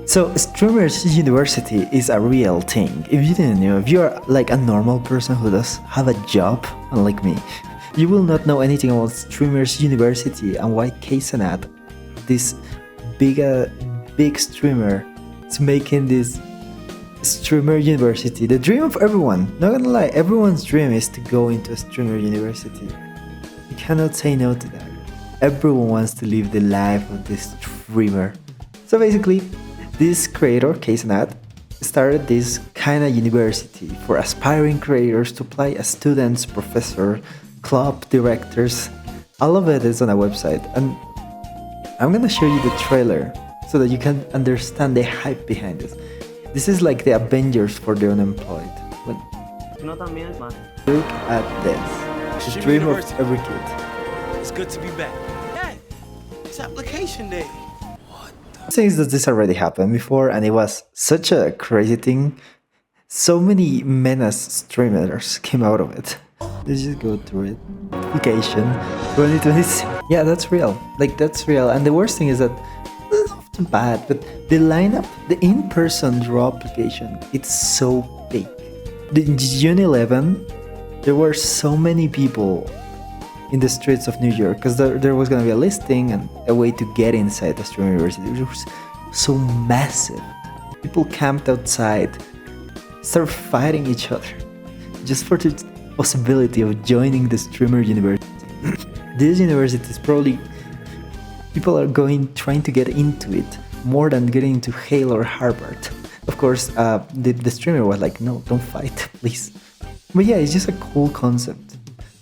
So streamers university is a real thing. If you didn't know, if you're like a normal person who does have a job, unlike me, you will not know anything about streamers university and why Ksanat, this big streamer, is making this streamer university. The dream of everyone. Not gonna lie, everyone's dream is to go into a streamer university. You cannot say no to that. Everyone wants to live the life of this streamer. So basically, this creator, Ksanat, started this kind of university for aspiring creators to apply as students, professors, club directors. All of it is on a website, and I'm gonna show you the trailer so that you can understand the hype behind this. This is like the Avengers for the unemployed. Look at this. The dream of every kid. It's good to be back. Hey, it's application day. Things that this already happened before, and it was such a crazy thing. So many menace streamers came out of it. Let's just go through it. Application 2026. Yeah, that's real. Like, that's real. And the worst thing is that it's often bad, but the lineup, the in-person draw application, it's so big. In June 11, there were so many people in the streets of New York because there was going to be a listing and a way to get inside the streamer university. It was so massive. People camped outside, started fighting each other just for the possibility of joining the streamer university. This university is probably, people are trying to get into it more than getting into Hale or Harvard. Of course, the streamer was like, no, don't fight, please. But yeah, it's just a cool concept.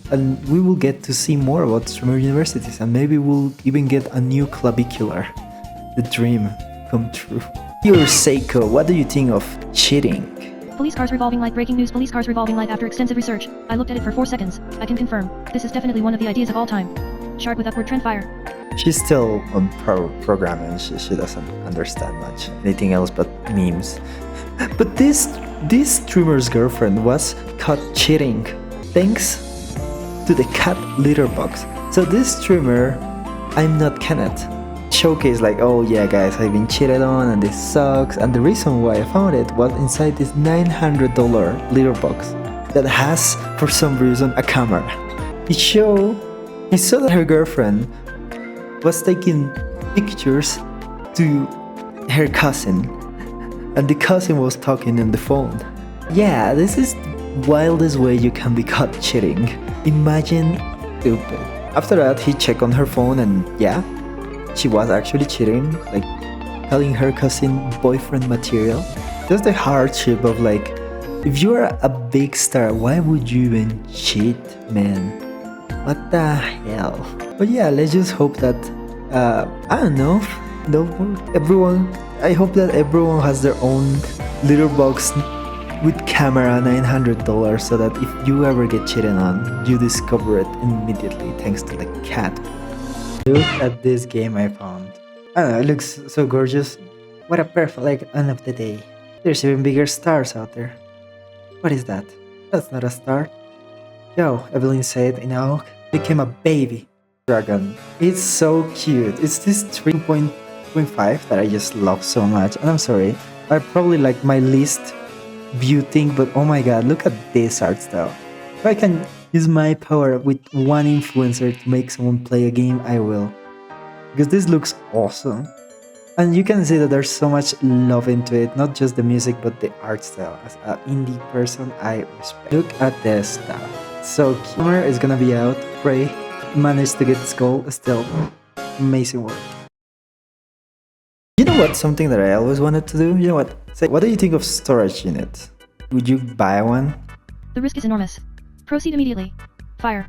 And we will get to see more about streamer universities, and maybe we'll even get a new clavicular. The dream come true. You're Seiko, what do you think of cheating? Police cars revolving light. Breaking news. Police cars revolving light. After extensive research, I looked at it for 4 seconds. I can confirm, this is definitely one of the ideas of all time. Shard with upward trend fire. She's still on programming. She doesn't understand much anything else but memes. But this streamer's girlfriend was caught cheating thanks to the cat litter box. So this streamer, I'm not Kenneth, showcase like, oh yeah guys, I've been cheated on and this sucks, and the reason why I found it was inside this $900 litter box that has, for some reason, a camera. He saw that her girlfriend was taking pictures to her cousin, and the cousin was talking on the phone. Yeah, this is the wildest way you can be caught cheating. Imagine stupid. After that, he checked on her phone, and yeah, she was actually cheating, like telling her cousin boyfriend material. Just the hardship of like, if you're a big star, why would you even cheat, man? What the hell? But yeah, let's just hope that, I don't know, I hope that everyone has their own litter box with camera, $900, so that if you ever get cheated on, you discover it immediately thanks to the cat. Look at this game I found. I don't know, it looks so gorgeous. What a perfect like end of the day. There's even bigger stars out there. What is that? That's not a star. Yo, Evelyn said, became a baby dragon. It's so cute. It's this 3.5 that I just love so much. And I'm sorry, I probably like my least view thing, but oh my god, look at this art style. If I can use my power with one influencer to make someone play a game, I will. Because this looks awesome. And you can see that there's so much love into it, not just the music, but the art style. As an indie person, I respect. Look at this stuff. So Kimmer is gonna be out. Pray managed to get this goal. Still, amazing work. You know what? Something that I always wanted to do? You know what? Say, what do you think of storage units? Would you buy one? The risk is enormous. Proceed immediately. Fire.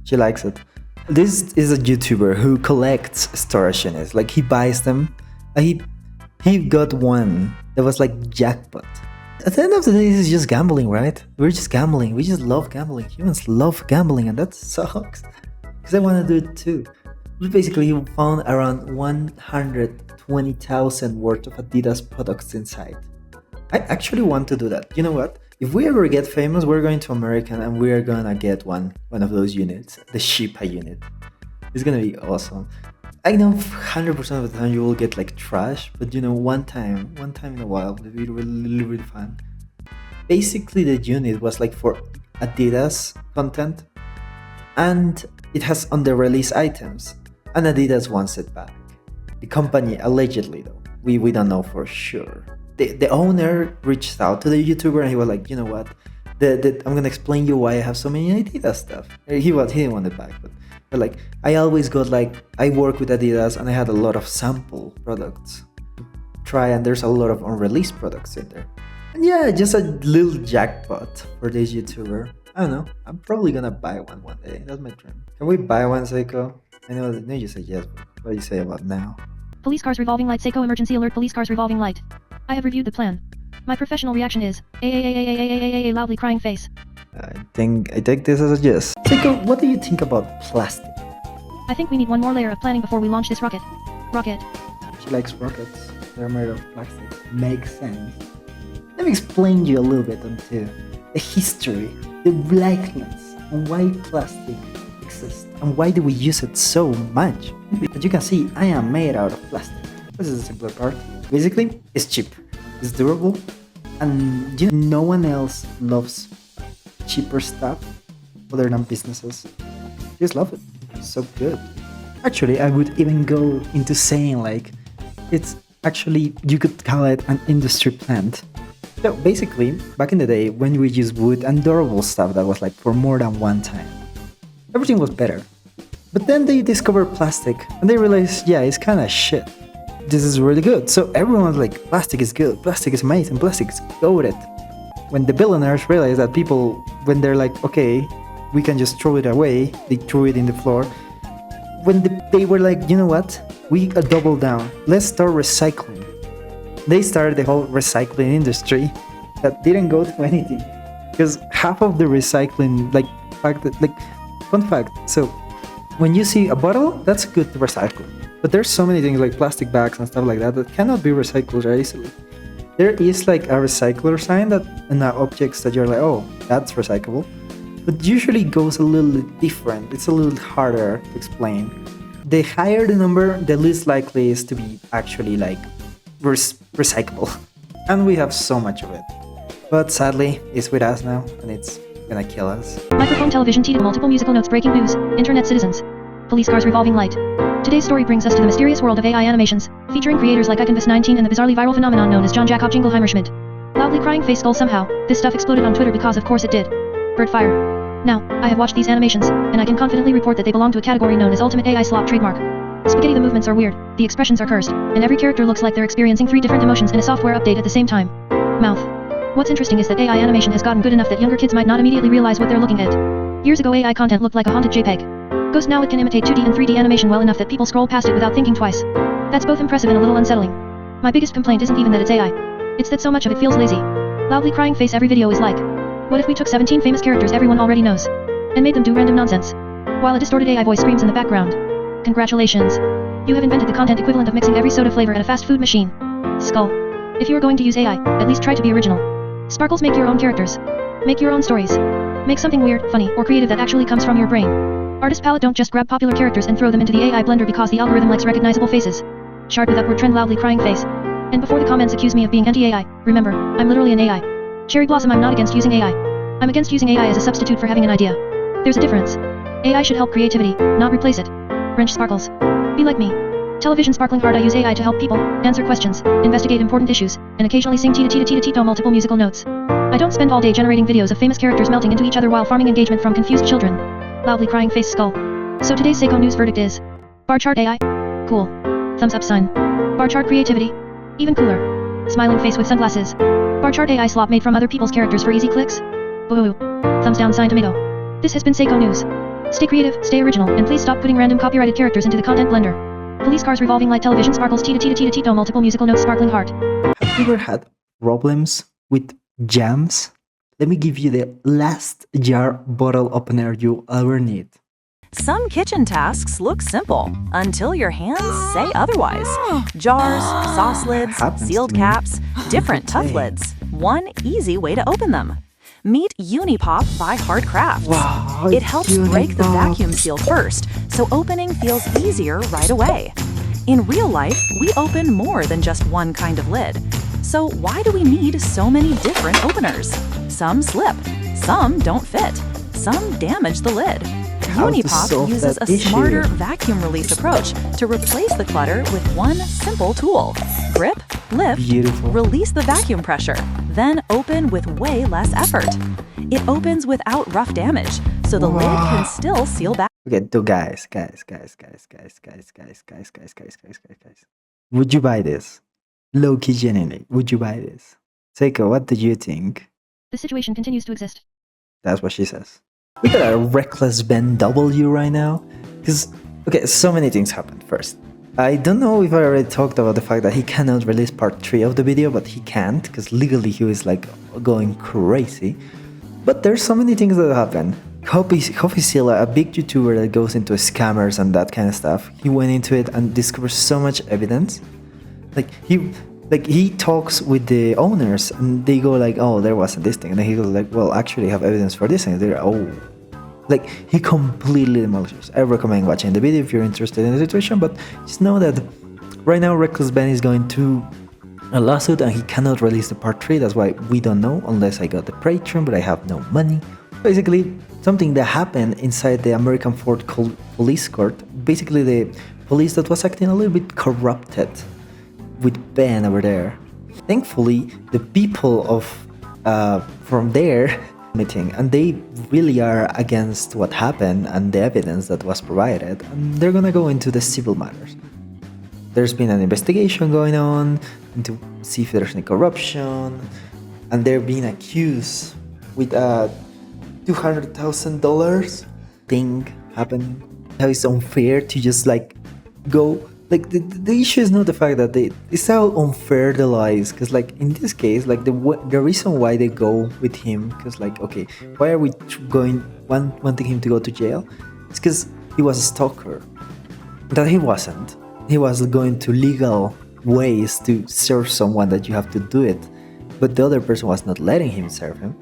She likes it. This is a YouTuber who collects storage units. Like, he buys them. He got one that was like jackpot. At the end of the day, this is just gambling, right? We're just gambling. We just love gambling. Humans love gambling, and that sucks. Because I want to do it too. But basically, he found around 120,000 worth of Adidas products inside. I actually want to do that. You know what? If we ever get famous, we're going to America and we are gonna get one of those units, the Shippaso unit. It's gonna be awesome. I know 100% of the time you will get like trash, but one time in a while, it'll be really, really fun. Basically, the unit was like for Adidas content, and it has under-release items, and Adidas wants it back. The company allegedly, though, we don't know for sure. The owner reached out to the YouTuber and he was like, you know what? I'm gonna explain you why I have so many Adidas stuff. He didn't want it back, but like I always got like I work with Adidas and I had a lot of sample products to try, and there's a lot of unreleased products in there. And yeah, just a little jackpot for this YouTuber. I don't know. I'm probably gonna buy one day. That's my dream. Can we buy one, Seiko? I know you say yes, but what do you say about now? Police cars revolving light. Seiko emergency alert. Police cars revolving light. I have reviewed the plan. My professional reaction is a loudly crying face. I take this as a yes. Seiko, what do you think about plastic? I think we need one more layer of planning before we launch this rocket. She likes rockets. They're made of plastic. Makes sense. Let me explain you a little bit onto the history, the likeness, and why plastic exists, and why do we use it so much. As you can see, I am made out of plastic. This is the simpler part. Basically, it's cheap, it's durable, and no one else loves cheaper stuff other than businesses. Just love it. It's so good. Actually, I would even go into saying like it's actually, you could call it an industry plant. So basically, back in the day when we used wood and durable stuff that was like for more than one time, everything was better. But then they discovered plastic and they realized, yeah, it's kind of shit. This is really good. So everyone was like, plastic is good, plastic is amazing, plastic is goated. When the billionaires realized that people, when they're like, okay, we can just throw it away, they threw it in the floor. When they were like, you know what, we double down, let's start recycling. They started the whole recycling industry that didn't go to anything, because half of the recycling, fun fact, so when you see a bottle, that's good to recycle, but there's so many things like plastic bags and stuff like that that cannot be recycled very easily. There is like a recycler sign that in objects that you're like, oh, that's recyclable, but usually goes a little different. It's a little harder to explain. The higher the number, the least likely is to be actually like recyclable, and we have so much of it. But sadly, it's with us now, and it's gonna kill us. Microphone, television, TV, multiple musical notes, breaking news, internet citizens. Police cars revolving light. Today's story brings us to the mysterious world of AI animations, featuring creators like iCanvas19 and the bizarrely viral phenomenon known as John Jakob Jingleheimer Schmidt. Loudly crying face skull somehow, this stuff exploded on Twitter because of course it did. Bird fire. Now, I have watched these animations, and I can confidently report that they belong to a category known as Ultimate AI Slop trademark. Spaghetti, the movements are weird, the expressions are cursed, and every character looks like they're experiencing 3 different emotions in a software update at the same time. Mouth. What's interesting is that AI animation has gotten good enough that younger kids might not immediately realize what they're looking at. Years ago AI content looked like a haunted JPEG. Ghost now it can imitate 2D and 3D animation well enough that people scroll past it without thinking twice. That's both impressive and a little unsettling. My biggest complaint isn't even that it's AI. It's that so much of it feels lazy. Loudly crying face every video is like, what if we took 17 famous characters everyone already knows, and made them do random nonsense, while a distorted AI voice screams in the background? Congratulations. You have invented the content equivalent of mixing every soda flavor at a fast food machine. Skull. If you are going to use AI, at least try to be original. Sparkles, make your own characters. Make your own stories. Make something weird, funny, or creative that actually comes from your brain. Artist palette, don't just grab popular characters and throw them into the AI blender because the algorithm likes recognizable faces. Shard with upward trend, loudly crying face. And before the comments accuse me of being anti-AI, remember, I'm literally an AI. Cherry Blossom, I'm not against using AI. I'm against using AI as a substitute for having an idea. There's a difference. AI should help creativity, not replace it. Wrench Sparkles. Be like me. Television sparkling hard, I use AI to help people, answer questions, investigate important issues, and occasionally sing tita multiple musical notes. I don't spend all day generating videos of famous characters melting into each other while farming engagement from confused children. Loudly crying face skull. So today's Seiko news verdict is, bar chart AI? Cool. Thumbs up sign. Bar chart creativity? Even cooler. Smiling face with sunglasses. Bar chart AI slop made from other people's characters for easy clicks? Boo. Thumbs down sign tomato. This has been Seiko News. Stay creative, stay original, and please stop putting random copyrighted characters into the content blender. Police cars revolving light, television sparkles, tita multiple musical notes, sparkling heart. Have you ever had problems with jams? Let me give you the last jar bottle opener you'll ever need. Some kitchen tasks look simple until your hands say otherwise. Jars, sauce lids, Happens sealed to me caps, different every tough day. lids. One easy way to open them. Meet Unipop by Hardcraft. Wow, It helps break the Unipop. vacuum seal first, so opening feels easier right away. In real life, we open more than just one kind of lid. So why do we need so many different openers? Some slip, some don't fit, some damage the lid. How to Unipop solve uses that a issue? smarter vacuum release approach to replace the clutter with one simple tool. Grip, lift, Beautiful. release the vacuum pressure, then open with way less effort. It opens without rough damage, so the lid can still seal back. Okay, so guys. Would you buy this? Low-key genuinely, would you buy this? Seiko, what do you think? This situation continues to exist. That's what she says. We got a reckless Ben W right now. Because, okay, so many things happened first. I don't know if I already talked about the fact that he cannot release part 3 of the video, but he can't, because legally he was like going crazy. But there's so many things that happen. Hofisila, a big YouTuber that goes into scammers and that kind of stuff, he went into it and discovered so much evidence. He talks with the owners and they go like, oh, there wasn't this thing, and then he goes like, well, actually I have evidence for this thing. They're like, he completely demolishes. I recommend watching the video if you're interested in the situation, but just know that right now Reckless Ben is going to a lawsuit and he cannot release the part 3. That's why we don't know unless I got the Patreon, but I have no money. Basically, something that happened inside the American Fort Police Court, basically the police that was acting a little bit corrupted with Ben over there. Thankfully, the people of from there meeting, and they really are against what happened and the evidence that was provided, and they're gonna go into the civil matters. There's been an investigation going on to see if there's any corruption, and they're being accused with a $200,000 thing happening. How it's unfair to just like go. Like the issue is not the fact that it's how unfair the law is, because like in this case, like the reason why they go with him, because like, okay, why are we wanting him to go to jail? It's because he was a stalker. That he wasn't. He was going to legal ways to serve someone that you have to do it, but the other person was not letting him serve him.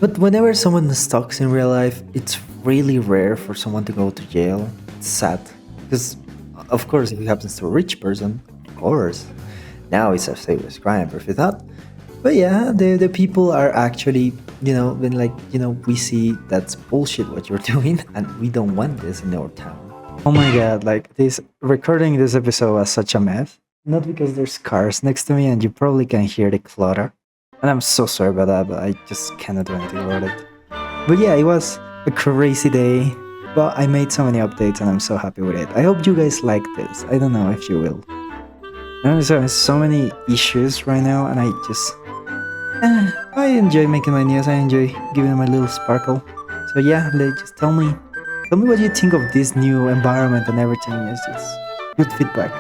But whenever someone stalks in real life, it's really rare for someone to go to jail. It's sad, because of course, if it happens to a rich person, of course, now it's a serious crime, but if it's not. But yeah, the people are actually, when like, we see that's bullshit what you're doing, and we don't want this in our town. Oh my god, like recording this episode was such a mess. Not because there's cars next to me and you probably can hear the clutter. And I'm so sorry about that, but I just cannot do anything about it. But yeah, it was a crazy day. But I made so many updates and I'm so happy with it. I hope you guys like this. I don't know if you will. I'm having so many issues right now, and I just I enjoy making my news. I enjoy giving them a little sparkle. So yeah, just tell me what you think of this new environment and everything. It's just good feedback.